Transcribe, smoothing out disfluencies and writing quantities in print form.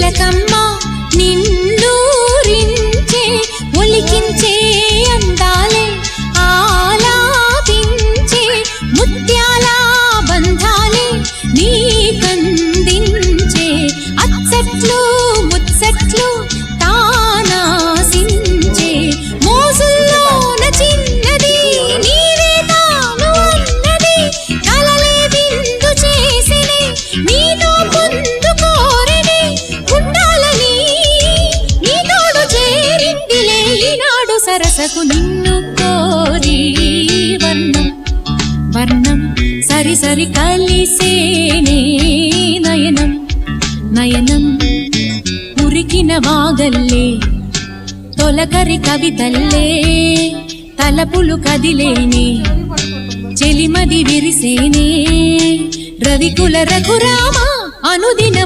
చిలకమ్మ నిన్నూరించే ఒలికించే అందాలే ఆలాపించే ముత్యాల బంధాలే నీకందించే అచ్చట్లు ముచ్చట్లు తానాసించే మోజుల్లోన చిన్నది నీవే తాను అన్నది కలలే విందు చేసినే నీతో పొందు కోరినే ఉండాలని నీ తోడు చేరిందిలే ఈనాడు సరసకు నిన్ను కోరి వర్ణం వర్ణం సరి సరి కలిసేనే నయనం నయనం ఉరికిన వాగల్లే తొలకరి కవితల్లే తలపులు కదిలేనే చెలిమది విరిసేనే రవికుల రఘురామ అనుదిన